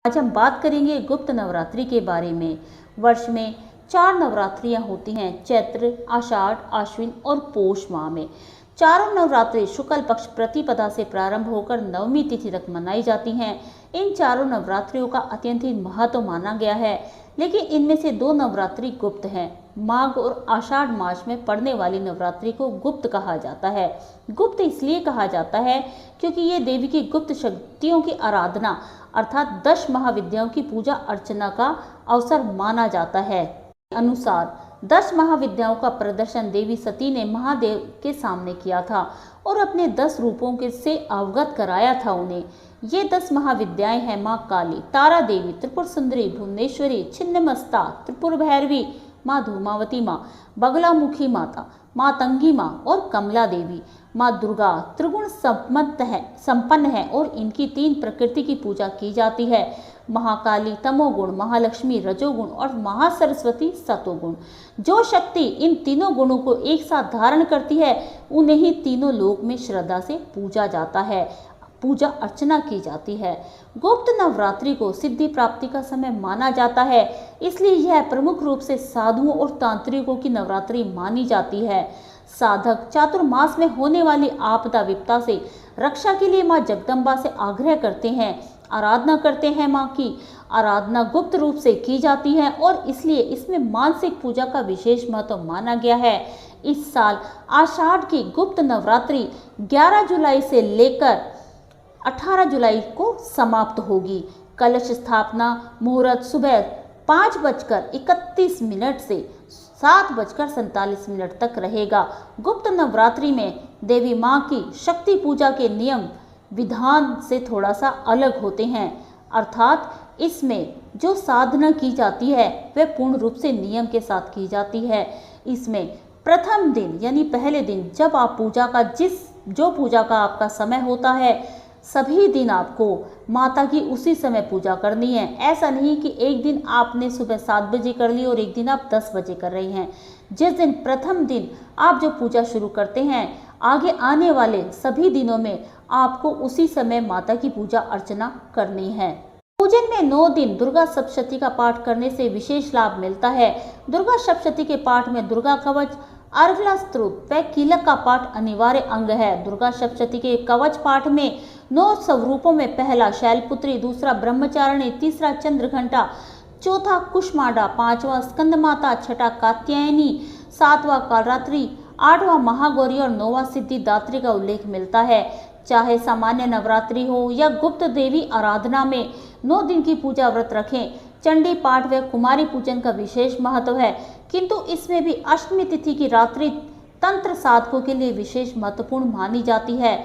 आज हम बात करेंगे गुप्त नवरात्रि के बारे में। वर्ष में 4 नवरात्रियां होती हैं, चैत्र, आषाढ़, आश्विन और पोष माह में। चारों नवरात्रि शुक्ल पक्ष प्रतिपदा से प्रारंभ होकर नवमी तिथि तक मनाई जाती हैं। इन चारों नवरात्रियों का अत्यंत ही महत्व माना गया है, लेकिन इनमें से 2 नवरात्रि गुप्त हैं। माघ और आषाढ़ मास में पड़ने वाली नवरात्रि को गुप्त कहा जाता है। गुप्त इसलिए कहा जाता है क्योंकि ये देवी की गुप्त शक्तियों की आराधना अर्थात 10 महाविद्याओं की पूजा अर्चना का अवसर माना जाता है। अनुसार 10 महाविद्याओं का प्रदर्शन देवी सती ने महादेव के सामने किया था और अपने 10 रूपों के से अवगत कराया था उन्हें। ये 10 महाविद्याएं हैं माँ काली, तारा देवी, त्रिपुर सुंदरी, भुवनेश्वरी, छिन्नमस्ता, त्रिपुर भैरवी, माँ धूमावती माँ, बगलामुखी माता, माँ तंगी माँ और कमला देवी। माँ दुर्गा त्रिगुण संपन्न है और इनकी 3 प्रकृति की पूजा की जाती है। महाकाली तमोगुण, महालक्ष्मी रजोगुण और महासरस्वती सतोगुण। जो शक्ति इन तीनों गुणों को एक साथ धारण करती है उन्हें ही तीनों लोक में श्रद्धा से पूजा जाता है, पूजा अर्चना की जाती है। गुप्त नवरात्रि को सिद्धि प्राप्ति का समय माना जाता है, इसलिए यह प्रमुख रूप से साधुओं और तांत्रिकों की नवरात्रि मानी जाती है। साधक चातुर्मास में होने वाली आपदा विपदा से रक्षा के लिए माँ जगदम्बा से आग्रह करते हैं, आराधना करते हैं। माँ की आराधना गुप्त रूप से की जाती है और इसलिए इसमें मानसिक पूजा का विशेष महत्व माना गया है। इस साल आषाढ़ की गुप्त नवरात्रि 11 जुलाई से लेकर 18 जुलाई को समाप्त होगी। कलश स्थापना मुहूर्त सुबह 5:31 से 7:47 तक रहेगा। गुप्त नवरात्रि में देवी माँ की शक्ति पूजा के नियम विधान से थोड़ा सा अलग होते हैं, अर्थात इसमें जो साधना की जाती है वह पूर्ण रूप से नियम के साथ की जाती है। इसमें प्रथम दिन यानी पहले दिन जब आप पूजा का पूजा का आपका समय होता है, सभी दिन आपको माता की उसी समय पूजा करनी है। ऐसा नहीं कि एक दिन आपने सुबह 7 बजे कर ली और एक दिन आप 10 बजे कर रही हैं। जिस दिन प्रथम दिन आप जो पूजा शुरू करते हैं, आगे आने वाले सभी दिनों में आपको उसी समय माता की पूजा अर्चना करनी है। पूजन में 9 दिन दुर्गा सप्तशती का पाठ करने से विशेष लाभ मिलता है। दुर्गा सप्तशती के पाठ में दुर्गा कवच, अर्गला स्तोत्र व कीलक का पाठ अनिवार्य अंग है। दुर्गा सप्तशती के कवच पाठ में 9 स्वरूपों में पहला शैलपुत्री, दूसरा ब्रह्मचारिणी, तीसरा चंद्रघंटा, चौथा कुष्मांडा, 5वां स्कंदमाता, 6ठा कात्यायनी, 7वां कालरात्रि, 8वां महागौरी और 9वां सिद्धिदात्री का उल्लेख मिलता है। चाहे सामान्य नवरात्रि हो या गुप्त देवी आराधना में 9 दिन की पूजा व्रत रखें, चंडी पाठ व कुमारी पूजन का विशेष महत्व है, किंतु इसमें भी अष्टमी तिथि की रात्रि तंत्र साधकों के लिए विशेष महत्वपूर्ण मानी जाती है।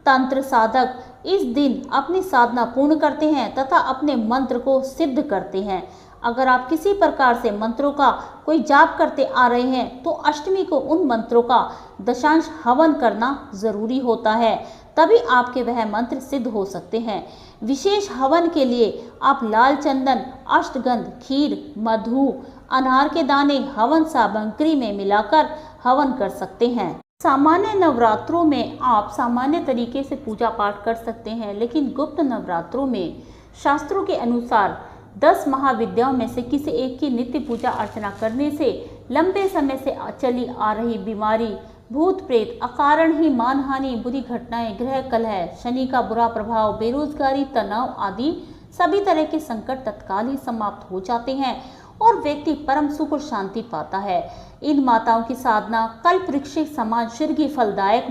तंत्र साधक इस दिन अपनी साधना पूर्ण करते हैं तथा अपने मंत्र को सिद्ध करते हैं। अगर आप किसी प्रकार से मंत्रों का कोई जाप करते आ रहे हैं तो अष्टमी को उन मंत्रों का दशांश हवन करना जरूरी होता है, तभी आपके वह मंत्र सिद्ध हो सकते हैं। विशेष हवन के लिए आप लाल चंदन, अष्टगंध, खीर, मधु, अनार के दाने हवन सामग्री में मिलाकर हवन कर सकते हैं। सामान्य नवरात्रों में आप सामान्य तरीके से पूजा पाठ कर सकते हैं, लेकिन गुप्त नवरात्रों में शास्त्रों के अनुसार 10 महाविद्याओं में से किसी एक की नित्य पूजा अर्चना करने से लंबे समय से चली आ रही बीमारी, भूत प्रेत, अकारण ही मानहानि, बुरी घटनाएं, ग्रह कलह, शनि का बुरा प्रभाव, बेरोजगारी, तनाव आदि सभी तरह के संकट तत्काल ही समाप्त हो जाते हैं और व्यक्ति परम सुख और शांति पाता है। इन माताओं की साधना कल्प वृक्ष समान शीघ्र फलदायक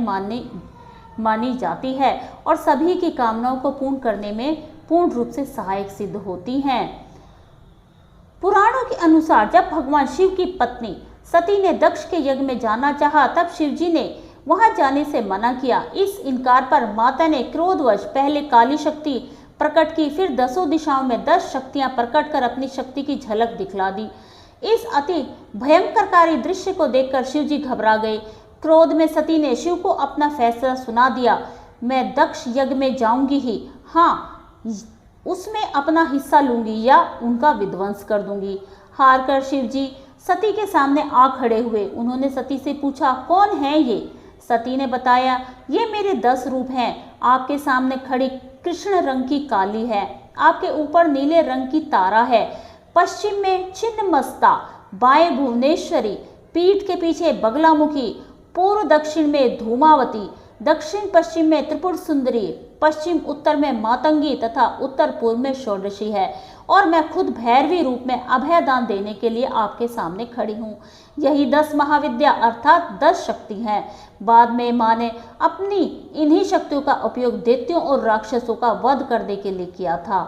मानी जाती है और सभी की कामनाओं को पूर्ण करने में पूर्ण रूप से सहायक सिद्ध होती हैं। पुराणों के अनुसार जब भगवान शिव की पत्नी सती ने दक्ष के यज्ञ में जाना चाहा, तब शिवजी ने वहां जाने से मना किया। इस इनकार पर माता ने क्रोधवश पहले काली शक्ति प्रकट की, फिर 10 दिशाओं में 10 शक्तियां प्रकट कर अपनी शक्ति की झलक दिखला दी। इस अति भयंकरकारी दृश्य को देखकर शिवजी घबरा गए। क्रोध में सती ने शिव को अपना फैसला सुना दिया, मैं दक्ष यज्ञ में जाऊंगी ही, हाँ उसमें अपना हिस्सा लूंगी या उनका विध्वंस कर दूंगी। हार कर शिवजी सती के सामने आ खड़े हुए। उन्होंने सती से पूछा, कौन है ये? सती ने बताया, ये मेरे 10 रूप हैं। आपके सामने खड़ी कृष्ण रंग की काली है, आपके ऊपर नीले रंग की तारा है, पश्चिम में छिन्नमस्ता, बाएं भुवनेश्वरी, पीठ के पीछे बगलामुखी, पूर्व दक्षिण में धूमावती, दक्षिण पश्चिम में त्रिपुर सुंदरी, पश्चिम उत्तर में मातंगी तथा उत्तर पूर्व में षोडशी है। और मैं खुद भैरवी रूप में अभयदान देने के लिए आपके सामने खड़ी हूँ। यही 10 महाविद्या अर्थात 10 शक्ति हैं। बाद में माँ ने अपनी इन्हीं शक्तियों का उपयोग दैत्यों और राक्षसों का वध करने के लिए किया था।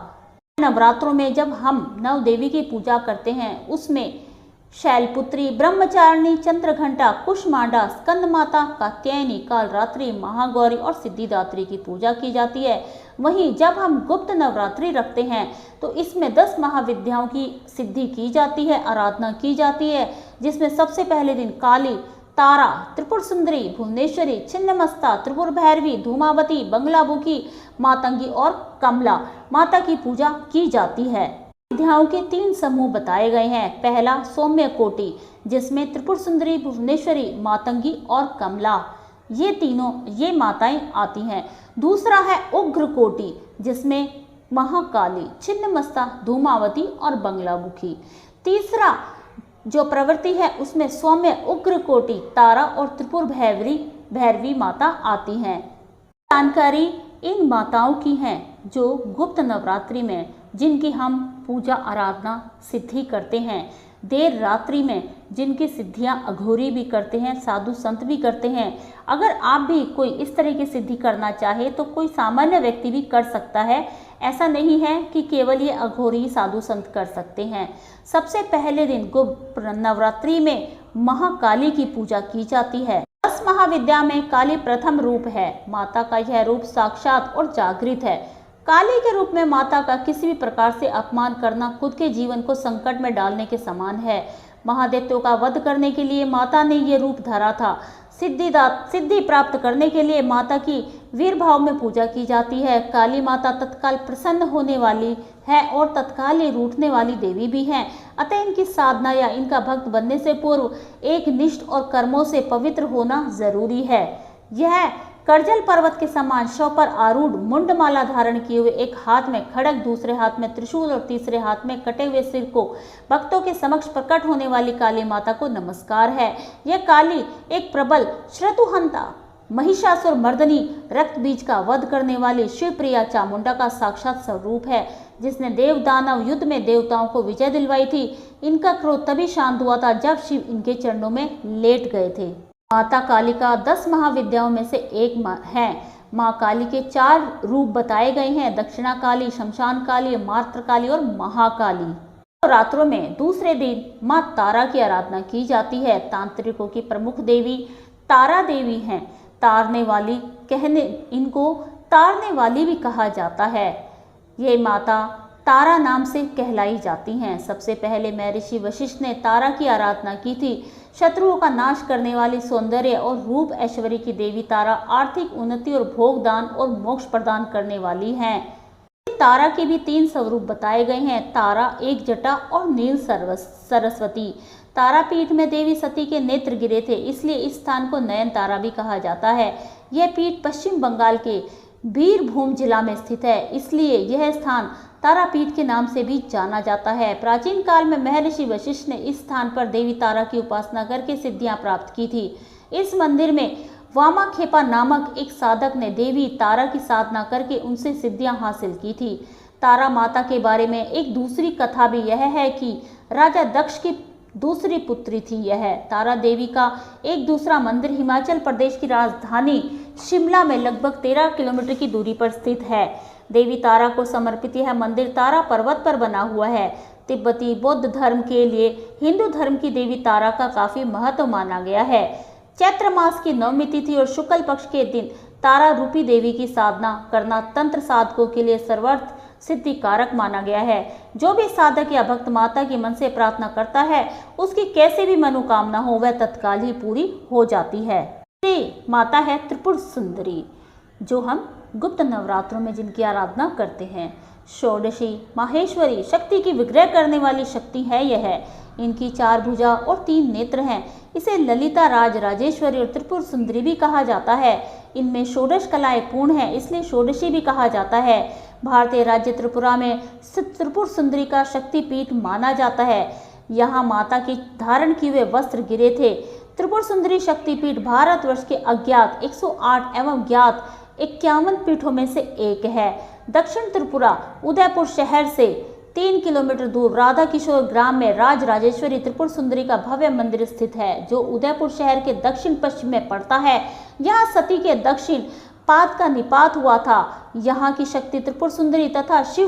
नवरात्रों में जब हम नव देवी की पूजा करते हैं, उसमें शैलपुत्री, ब्रह्मचारिणी, चंद्रघंटा, कुष्मांडा, स्कंदमाता, कात्यायनी, कालरात्रि, महागौरी और सिद्धिदात्री की पूजा की जाती है। वहीं जब हम गुप्त नवरात्रि रखते हैं तो इसमें 10 महाविद्याओं की सिद्धि की जाती है, आराधना की जाती है, जिसमें सबसे पहले दिन काली, तारा, त्रिपुर सुंदरी, भुवनेश्वरी, छिन्नमस्ता, त्रिपुर भैरवी, धूमावती, बंगलामुखी, मातंगी और कमला माता की पूजा की जाती है। विद्याओं के 3 समूह बताए गए हैं। पहला सौम्य कोटि, जिसमें त्रिपुर सुंदरी, भुवनेश्वरी, मातंगी और कमला ये तीनों ये माताएं आती हैं। दूसरा है उग्र कोटि, जिसमें महाकाली, छिन्नमस्ता, धूमावती और बंगलामुखी। तीसरा जो प्रवृत्ति है उसमें सौम्य उग्र कोटि, तारा और त्रिपुर भैरवी माता आती हैं। जानकारी इन माताओं की हैं जो गुप्त नवरात्रि में जिनकी हम पूजा आराधना सिद्धि करते हैं, देर रात्रि में जिनकी सिद्धियां अघोरी भी करते हैं, साधु संत भी करते हैं। अगर आप भी कोई इस तरह की सिद्धि करना चाहे तो कोई सामान्य व्यक्ति भी कर सकता है। ऐसा नहीं है कि केवल ये अघोरी साधु संत कर सकते हैं। सबसे पहले दिन गुप्त नवरात्रि में महाकाली की पूजा की जाती है। 10 महाविद्या में काली प्रथम रूप है। माता का यह रूप साक्षात और जागृत है। काली के रूप में माता का किसी भी प्रकार से अपमान करना खुद के जीवन को संकट में डालने के समान है। महादैत्यों का वध करने के लिए माता ने ये रूप धरा था। सिद्धि प्राप्त करने के लिए माता की वीर भाव में पूजा की जाती है। काली माता तत्काल प्रसन्न होने वाली है और तत्काल ही रूठने वाली देवी भी हैं। अतः इनकी साधना या इनका भक्त बनने से पूर्व एक निष्ठ और कर्मों से पवित्र होना जरूरी है। यह करजल पर्वत के समान शव पर आरूढ़ मुंडमाला धारण किए हुए, एक हाथ में खड़ग, दूसरे हाथ में त्रिशूल और तीसरे हाथ में कटे हुए सिर को भक्तों के समक्ष प्रकट होने वाली काली माता को नमस्कार है। यह काली एक प्रबल श्रतुहंता, महिषासुर मर्दनी, रक्त बीज का वध करने वाली शिवप्रिया चामुंडा का साक्षात स्वरूप है, जिसने देव दानव युद्ध में देवताओं को विजय दिलवाई थी। इनका क्रोध तभी शांत हुआ था जब शिव इनके चरणों में लेट गए थे। माता काली का 10 महाविद्याओं में से एक है। माँ काली के 4 रूप बताए गए हैं: दक्षिणा काली, शमशान काली, मात्र काली और महाकाली। रात्रों में दूसरे दिन माँ तारा की आराधना की जाती है। तांत्रिकों की प्रमुख देवी तारा देवी हैं। इनको तारने वाली भी कहा जाता है। ये माता तारा नाम से कहलाई जाती हैं। सबसे पहले महर्षि वशिष्ठ ने तारा की आराधना की थी। शत्रुओं का नाश करने वाली, सौंदर्य और रूप ऐश्वर्य की देवी तारा आर्थिक उन्नति और भोग दान और मोक्ष प्रदान करने वाली हैं। तारा के भी 3 स्वरूप बताए गए हैं: तारा, एक जटा और नील सरस्वती। तारापीठ में देवी सती के नेत्र गिरे थे, इसलिए इस स्थान को नयन तारा भी कहा जाता है। यह पीठ पश्चिम बंगाल के बीरभूम जिला में स्थित है, इसलिए यह स्थान तारापीठ के नाम से भी जाना जाता है। प्राचीन काल में महर्षि वशिष्ठ ने इस स्थान पर देवी तारा की उपासना करके सिद्धियां प्राप्त की थी। इस मंदिर में वामाखेपा नामक एक साधक ने देवी तारा की साधना करके उनसे सिद्धियां हासिल की थी। तारा माता के बारे में एक दूसरी कथा भी यह है कि राजा दक्ष की दूसरी पुत्री थी। यह तारा देवी का एक दूसरा मंदिर हिमाचल प्रदेश की राजधानी शिमला में लगभग 13 किलोमीटर की दूरी पर स्थित है। देवी तारा को समर्पित यह मंदिर तारा पर्वत पर बना हुआ है। तिब्बती बौद्ध धर्म के लिए हिंदू धर्म की देवी तारा का काफी महत्व माना गया है। चैत्र मास की नवमी तिथि और शुक्ल पक्ष के दिन तारा रूपी देवी की साधना करना तंत्र साधकों के लिए सर्वार्थ सिद्धि कारक माना गया है। जो भी साधक या भक्त माता की मन से प्रार्थना करता है, उसकी कैसे भी मनोकामना हो वह तत्काल ही पूरी हो जाती है। माता है त्रिपुर सुंदरी, जो हम गुप्त नवरात्रों में जिनकी आराधना करते हैं। षोडशी माहेश्वरी, शक्ति की विग्रह करने वाली शक्ति है यह। इनकी 4 भुजा और 3 नेत्र हैं। इसे ललिता, राजेश्वरी और त्रिपुर सुंदरी भी कहा जाता है। इनमें षोडश कलाएं पूर्ण हैं, इसलिए षोडशी भी कहा जाता है। भारतीय राज्य त्रिपुरा में स्थित त्रिपुर सुंदरी का शक्तिपीठ माना जाता है। यहाँ माता के धारण किए हुए वस्त्र गिरे थे। त्रिपुर सुंदरी शक्तिपीठ भारतवर्ष के अज्ञात 108 एवं ज्ञात 51 पीठों में से एक है। दक्षिण त्रिपुरा उदयपुर शहर से 3 किलोमीटर दूर राधा किशोर ग्राम में राज राजेश्वरी त्रिपुर सुंदरी का भव्य मंदिर स्थित है, जो उदयपुर शहर के दक्षिण पश्चिम में पड़ता है। यहाँ सती के दक्षिण पाद का निपात हुआ था। यहाँ की शक्ति त्रिपुर सुंदरी तथा शिव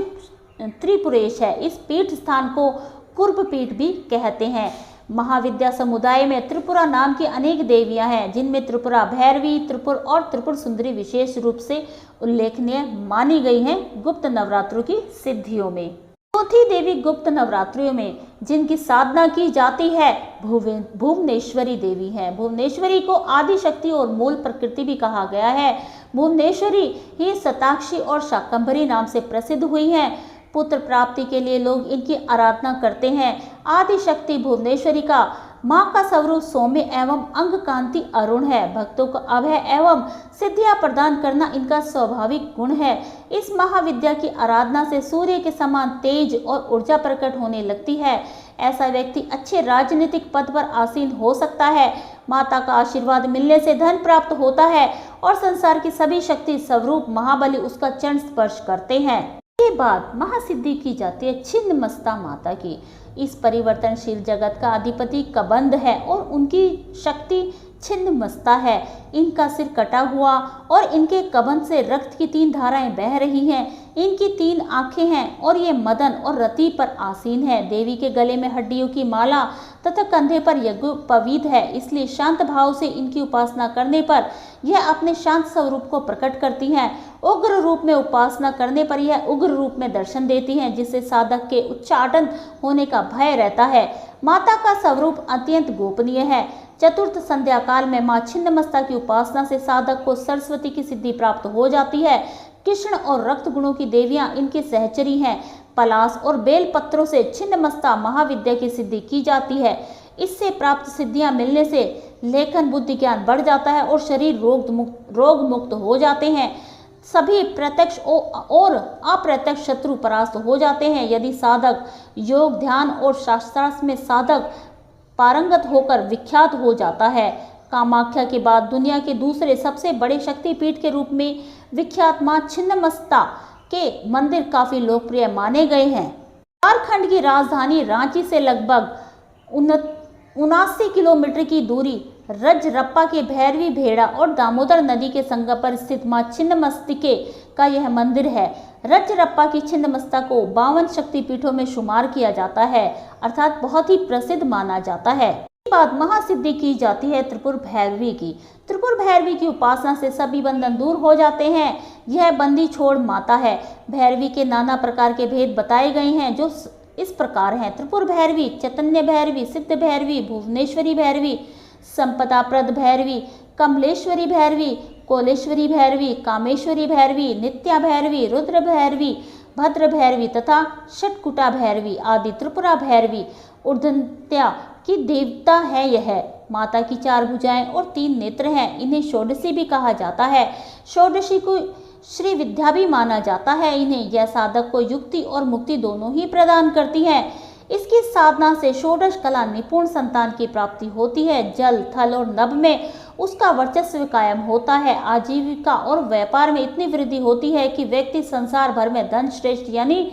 त्रिपुरेश है। इस पीठ स्थान को कुर्ब पीठ भी कहते हैं। महाविद्या समुदाय में त्रिपुरा नाम की अनेक देवियां हैं, जिनमें त्रिपुरा भैरवी, त्रिपुर और त्रिपुर सुंदरी विशेष रूप से उल्लेखनीय मानी गई हैं गुप्त नवरात्रों की सिद्धियों में। चौथी देवी गुप्त नवरात्रियों में जिनकी साधना की जाती है भुवनेश्वरी देवी है। भुवनेश्वरी को आदि शक्ति और मूल प्रकृति भी कहा गया है। भुवनेश्वरी ही शताक्षी और शाकंभरी नाम से प्रसिद्ध हुई हैं। पुत्र प्राप्ति के लिए लोग इनकी आराधना करते हैं। आदि शक्ति भुवनेश्वरी का माँ का स्वरूप सौम्य एवं अंग कांति अरुण है। भक्तों को अभय एवं सिद्धियां प्रदान करना इनका स्वाभाविक गुण है। इस महाविद्या की आराधना से सूर्य के समान तेज और ऊर्जा प्रकट होने लगती है। ऐसा व्यक्ति अच्छे राजनीतिक पद पर आसीन हो सकता है। माता का आशीर्वाद मिलने से धन प्राप्त होता है और संसार की सभी शक्ति स्वरूप महाबली उसका चरण स्पर्श करते हैं। के बाद महासिद्धि की जाती है छिन्नमस्ता माता की। इस परिवर्तनशील जगत का अधिपति कबंध है और उनकी शक्ति छिन्नमस्ता है। इनका सिर कटा हुआ और इनके कबंध से रक्त की 3 धाराएं बह रही हैं। इनकी 3 आंखें हैं और ये मदन और रति पर आसीन है। देवी के गले में हड्डियों की माला तथा कंधे पर यज्ञोपवीत है, इसलिए शांत भाव से इनकी उपासना करने पर यह अपने शांत स्वरूप को प्रकट करती हैं। उग्र रूप में उपासना करने पर यह उग्र रूप में दर्शन देती हैं, जिससे साधक के उच्चाटन होने का भय रहता है। माता का स्वरूप अत्यंत गोपनीय है। चतुर्थ संध्या काल में मां छिन्नमस्ता की उपासना से साधक को सरस्वती की सिद्धि प्राप्त हो जाती है। कृष्ण और रक्त गुणों की देवियां इनके सहचरी हैं। पलास और बेल पत्रों से छिन्नमस्ता महाविद्या की सिद्धि की जाती है। इससे प्राप्त सिद्धियां मिलने से लेखन बुद्धि ज्ञान बढ़ जाता है और शरीर रोग मुक्त हो जाते हैं। सभी प्रत्यक्ष और अप्रत्यक्ष शत्रु परास्त हो जाते हैं। यदि साधक योग ध्यान और शास्त्रार्थ में साधक पारंगत होकर विख्यात हो जाता है। कामाख्या के बाद दुनिया के दूसरे सबसे बड़े शक्तिपीठ के रूप में विख्यात मां छिन्नमस्ता के मंदिर काफी लोकप्रिय माने गए हैं। झारखंड की राजधानी रांची से लगभग 79 किलोमीटर की दूरी रजरप्पा के भैरवी भेड़ा और दामोदर नदी के संगम पर स्थित मां छिन्नमस्तिके का यह मंदिर है। रजरप्पा की छिन्नमस्ता को 52 शक्तिपीठों में शुमार किया जाता है, अर्थात बहुत ही प्रसिद्ध माना जाता है। इसके बाद महासिद्धि की जाती है त्रिपुर भैरवी की। त्रिपुर भैरवी की उपासना से सभी बंधन दूर हो जाते हैं। यह बंदी छोड़ माता है। भैरवी के नाना प्रकार के भेद बताए गए हैं, जो इस प्रकार हैं: त्रिपुर भैरवी, चैतन्य भैरवी, सिद्ध भैरवी, भुवनेश्वरी भैरवी, संपदाप्रद भैरवी, कमलेश्वरी भैरवी, कोलेश्वरी भैरवी, कामेश्वरी भैरवी, नित्या भैरवी, रुद्र भैरवी, भद्र भैरवी तथा षटकुटा भैरवी आदि। त्रिपुरा भैरवी ऊर्ध्वन्त्या की देवता है। यह माता की 4 भुजाएं और 3 नेत्र हैं। इन्हें षोडशी भी कहा जाता है। षोडशी को श्री विद्या भी माना जाता है। इन्हें यह साधक को युक्ति और मुक्ति दोनों ही प्रदान करती है। इसकी साधना से षोडश कला निपुण संतान की प्राप्ति होती है। जल, थल और नभ में उसका वर्चस्व कायम होता है। आजीविका और व्यापार में इतनी वृद्धि होती है कि व्यक्ति संसार भर में धन श्रेष्ठ यानी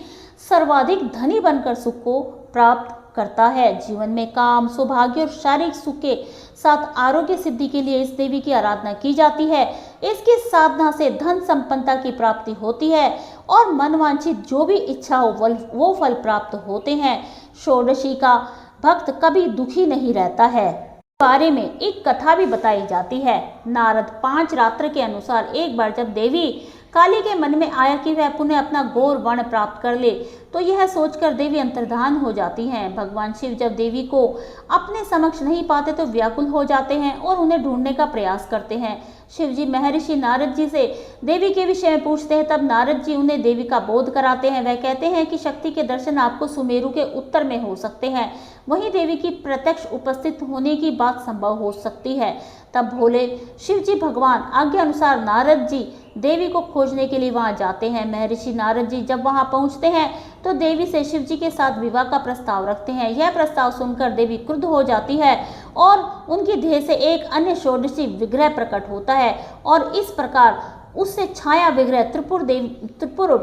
सर्वाधिक धनी बनकर सुख को प्राप्त करता है। जीवन में काम, सौभाग्य और शारीरिक सुख के साथ आरोग्य सिद्धि के लिए इस देवी की आराधना की जाती है। इसकी साधना से धन संपन्नता की प्राप्ति होती है और मनवांछित जो भी इच्छा हो वो फल प्राप्त होते हैं। षोडशी का भक्त कभी दुखी नहीं रहता है। बारे में एक कथा भी बताई जाती है। नारद 5 रात्र के अनुसार एक बार जब देवी काली के मन में आया कि वह पुनः अपना गौर वर्ण प्राप्त कर ले, तो यह सोचकर देवी अंतर्धान हो जाती हैं। भगवान शिव जब देवी को अपने समक्ष नहीं पाते तो व्याकुल हो जाते हैं और उन्हें ढूंढने का प्रयास करते हैं। शिवजी महर्षि नारद जी से देवी के विषय में पूछते हैं। तब नारद जी उन्हें देवी का बोध कराते हैं। वह कहते हैं कि शक्ति के दर्शन आपको सुमेरु के उत्तर में हो सकते हैं, वहीं देवी की प्रत्यक्ष उपस्थित होने की बात संभव हो सकती है। तब भोले शिवजी भगवान आज्ञा अनुसार नारद जी देवी को खोजने के लिए वहां जाते हैं। महर्षि नारद जी जब वहां पहुंचते हैं तो देवी से शिव जी के साथ विवाह का प्रस्ताव रखते हैं। यह प्रस्ताव सुनकर देवी क्रुद्ध हो जाती है और उनकी देह से एक अन्य षोडशी विग्रह प्रकट होता है और इस प्रकार उससे छाया विग्रह त्रिपुर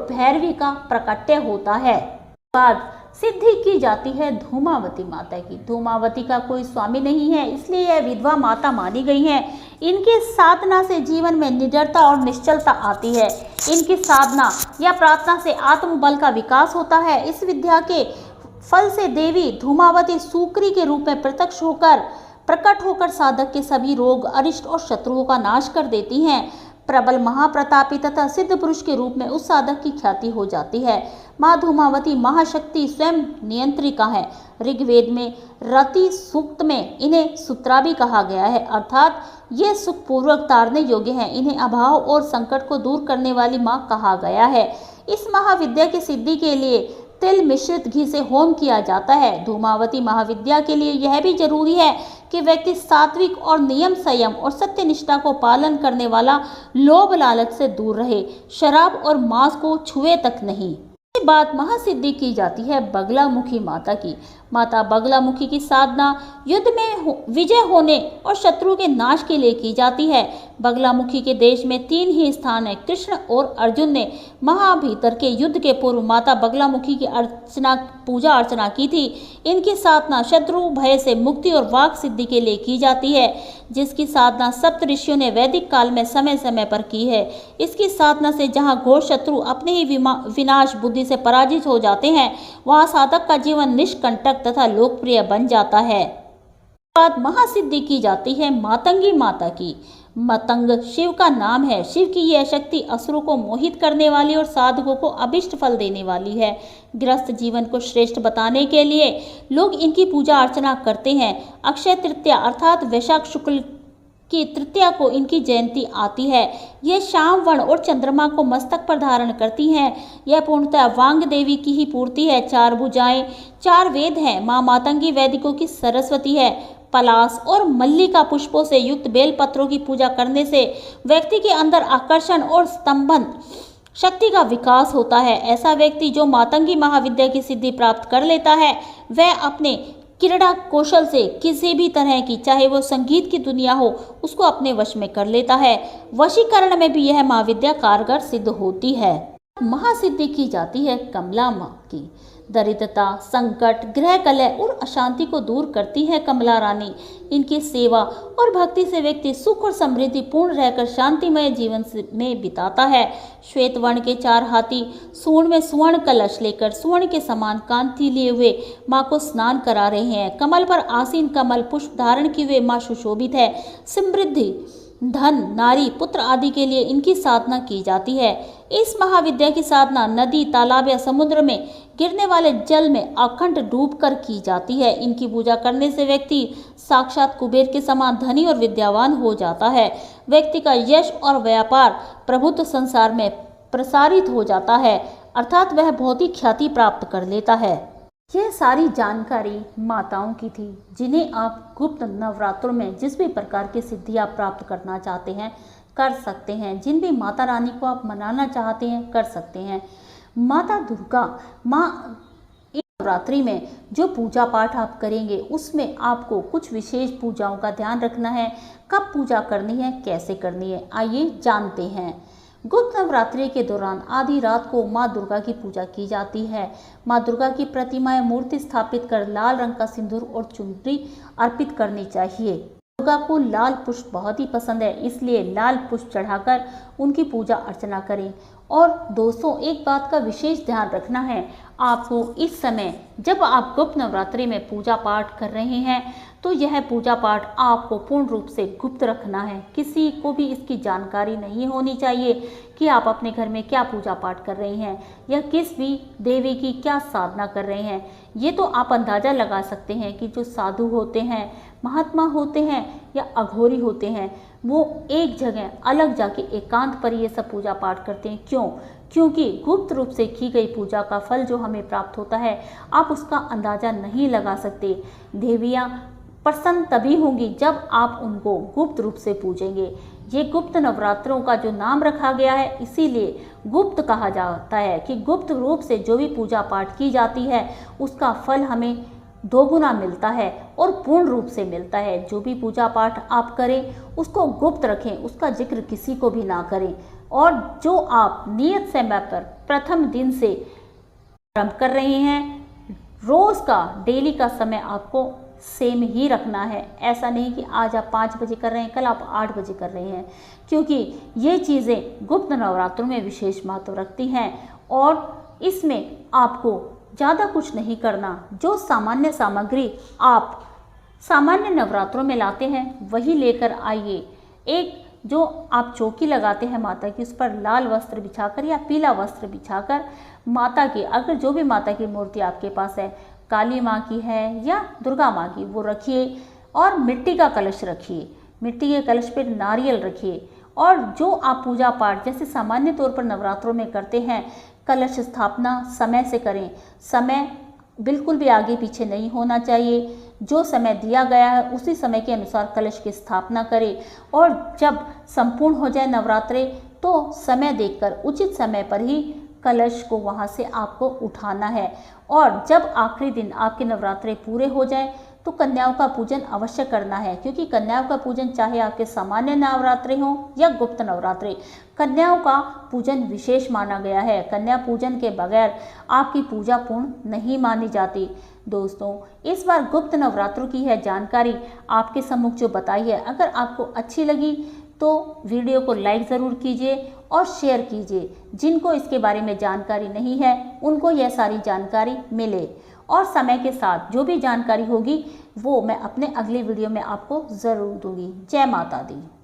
भैरवी का प्रकट्य होता है। बाद सिद्धि की जाती है धूमावती माता की। धूमावती का कोई स्वामी नहीं है, इसलिए यह विधवा माता मानी गई है। इनकी साधना से जीवन में निडरता और निश्चलता आती है। इनकी साधना या प्रार्थना से आत्मबल का विकास होता है। इस विद्या के फल से देवी धूमावती सूकरी के रूप में प्रकट होकर साधक के सभी रोग, अरिष्ट और शत्रुओं का नाश कर देती हैं। प्रबल, महाप्रतापी तथा सिद्ध पुरुष के रूप में उस साधक की ख्याति हो जाती है। माँ धूमावती महाशक्ति स्वयं नियंत्रिका है। ऋग्वेद में रति सूक्त में इन्हें सूत्रा भी कहा गया है, अर्थात ये सुख पूर्वक तारने योग्य हैं। इन्हें अभाव और संकट को दूर करने वाली माँ कहा गया है। इस महाविद्या की सिद्धि के लिए तिल मिश्रित घी से होम किया जाता है। धूमावती महाविद्या के लिए यह भी जरूरी है कि व्यक्ति सात्विक और नियम, संयम और सत्यनिष्ठा को पालन करने वाला, लोभ लालच से दूर रहे, शराब और मांस को छुए तक नहीं। इसके बाद महासिद्धि की जाती है बगलामुखी माता की। माता बगलामुखी की साधना युद्ध में विजय होने और शत्रु के नाश के लिए की जाती है। बगलामुखी के देश में 3 ही स्थान है। कृष्ण और अर्जुन ने महाभीतर के युद्ध के पूर्व माता बगलामुखी की पूजा अर्चना की थी। इनकी साधना शत्रु भय से मुक्ति और वाक सिद्धि के लिए की जाती है, जिसकी साधना सप्त ऋषियों ने वैदिक काल में समय समय पर की है। इसकी साधना से जहाँ घोर शत्रु अपने ही विनाश बुद्धि से पराजित हो जाते हैं, वहाँ साधक का जीवन निष्कंटक तथा लोकप्रिय बन जाता है। बाद महासिद्धि की जाती है मातंगी माता की। मतंग शिव का नाम है। शिव की यह शक्ति असुरों को मोहित करने वाली और साधकों को अभिष्ट फल देने वाली है। गृहस्थ जीवन को श्रेष्ठ बताने के लिए लोग इनकी पूजा अर्चना करते हैं। अक्षय तृतीया अर्थात वैशाख शुक्ल की तृतीया को इनकी जयंती आती है। यह श्याम वर्ण और चंद्रमा को मस्तक पर धारण करती हैं। यह पूर्णतः वांग देवी की ही पूर्ति है। 4 भुजाएं, 4 वेद हैं। माँ मातंगी वैदिकों की सरस्वती है। पलाश और मल्लिका पुष्पों से युक्त बेल पत्रों की पूजा करने से व्यक्ति के अंदर आकर्षण और स्तंभन शक्ति का विकास होता है। ऐसा व्यक्ति जो मातंगी महाविद्या की सिद्धि प्राप्त कर लेता है, वह अपने क्रीड़ा कौशल से किसी भी तरह की, चाहे वो संगीत की दुनिया हो, उसको अपने वश में कर लेता है। वशीकरण में भी यह महाविद्या कारगर सिद्ध होती है। महासिद्धि की जाती है कमला माँ की। दरिद्रता, संकट, गृह कलह और अशांति को दूर करती है कमला रानी। इनकी सेवा और भक्ति से व्यक्ति सुख और समृद्धि पूर्ण रहकर शांतिमय जीवन में बिताता है। श्वेत वर्ण के 4 हाथी सूंड में सुवर्ण कलश लेकर सुवर्ण के समान कांति लिए हुए माँ को स्नान करा रहे हैं। कमल पर आसीन कमल पुष्प धारण किए हुए माँ सुशोभित है। समृद्धि, धन, नारी, पुत्र आदि के लिए इनकी साधना की जाती है। इस महाविद्या की साधना नदी, तालाब या समुद्र में गिरने वाले जल में अखंड डूबकर की जाती है। इनकी पूजा करने से व्यक्ति साक्षात कुबेर के समान धनी और विद्यावान हो जाता है। व्यक्ति का यश और व्यापार प्रभुत्व संसार में प्रसारित हो जाता है, अर्थात वह बहुत ही ख्याति प्राप्त कर लेता है। यह सारी जानकारी माताओं की थी, जिन्हें आप गुप्त नवरात्रों में जिस भी प्रकार की सिद्धि आप प्राप्त करना चाहते हैं कर सकते हैं। जिन भी माता रानी को आप मनाना चाहते हैं कर सकते हैं। माता दुर्गा नवरात्रि में जो पूजा पाठ आप करेंगे उसमें आपको कुछ विशेष पूजाओं का ध्यान रखना है। कब पूजा करनी है, कैसे करनी है, आइए जानते हैं। गुप्त नवरात्रि के दौरान आधी रात को माँ दुर्गा की पूजा की जाती है। माँ दुर्गा की प्रतिमा या मूर्ति स्थापित कर लाल रंग का सिंदूर और चुनरी अर्पित करनी चाहिए। दुर्गा को लाल पुष्प बहुत ही पसंद है, इसलिए लाल पुष्प चढ़ाकर उनकी पूजा अर्चना करें। और दोस्तों, एक बात का विशेष ध्यान रखना है, आपको इस समय जब आप गुप्त नवरात्रि में पूजा पाठ कर रहे हैं तो यह पूजा पाठ आपको पूर्ण रूप से गुप्त रखना है। किसी को भी इसकी जानकारी नहीं होनी चाहिए कि आप अपने घर में क्या पूजा पाठ कर रहे हैं या किस भी देवी की क्या साधना कर रहे हैं। ये तो आप अंदाज़ा लगा सकते हैं कि जो साधु होते हैं, महात्मा होते हैं या अघोरी होते हैं, वो एक जगह अलग जाके एकांत पर ये सब पूजा पाठ करते हैं। क्योंकि गुप्त रूप से की गई पूजा का फल जो हमें प्राप्त होता है, आप उसका अंदाज़ा नहीं लगा सकते। देवियाँ प्रसन्न तभी होंगी जब आप उनको गुप्त रूप से पूजेंगे। ये गुप्त नवरात्रों का जो नाम रखा गया है इसीलिए गुप्त कहा जाता है कि गुप्त रूप से जो भी पूजा पाठ की जाती है उसका फल हमें दोगुना मिलता है और पूर्ण रूप से मिलता है। जो भी पूजा पाठ आप करें उसको गुप्त रखें, उसका जिक्र किसी को भी ना करें। और जो आप नियत समय पर प्रथम दिन से आरंभ कर रहे हैं, रोज़ का डेली का समय आपको सेम ही रखना है। ऐसा नहीं कि आज आप 5 बजे कर रहे हैं, कल आप 8 बजे कर रहे हैं, क्योंकि ये चीज़ें गुप्त नवरात्रों में विशेष महत्व रखती हैं। और इसमें आपको ज़्यादा कुछ नहीं करना, जो सामान्य सामग्री आप सामान्य नवरात्रों में लाते हैं वही लेकर आइए। एक जो आप चौकी लगाते हैं माता की, उस पर लाल वस्त्र बिछाकर या पीला वस्त्र बिछाकर माता की, अगर जो भी माता की मूर्ति आपके पास है, काली माँ की है या दुर्गा माँ की, वो रखिए। और मिट्टी का कलश रखिए, मिट्टी के कलश पर नारियल रखिए। और जो आप पूजा पाठ जैसे सामान्य तौर पर नवरात्रों में करते हैं, कलश स्थापना समय से करें। समय बिल्कुल भी आगे पीछे नहीं होना चाहिए। जो समय दिया गया है उसी समय के अनुसार कलश की स्थापना करें। और जब संपूर्ण हो जाए नवरात्रे तो समय देखकर उचित समय पर ही कलश को वहाँ से आपको उठाना है। और जब आखिरी दिन आपके नवरात्रे पूरे हो जाएं तो कन्याओं का पूजन अवश्य करना है, क्योंकि कन्याओं का पूजन चाहे आपके सामान्य नवरात्रे हों या गुप्त नवरात्रे, कन्याओं का पूजन विशेष माना गया है। कन्या पूजन के बगैर आपकी पूजा पूर्ण नहीं मानी जाती। दोस्तों, इस बार गुप्त नवरात्रों की है जानकारी आपके सम्मुख जो बताई है, अगर आपको अच्छी लगी तो वीडियो को लाइक ज़रूर कीजिए और शेयर कीजिए। जिनको इसके बारे में जानकारी नहीं है उनको यह सारी जानकारी मिले। और समय के साथ जो भी जानकारी होगी वो मैं अपने अगले वीडियो में आपको ज़रूर दूंगी। जय माता दी।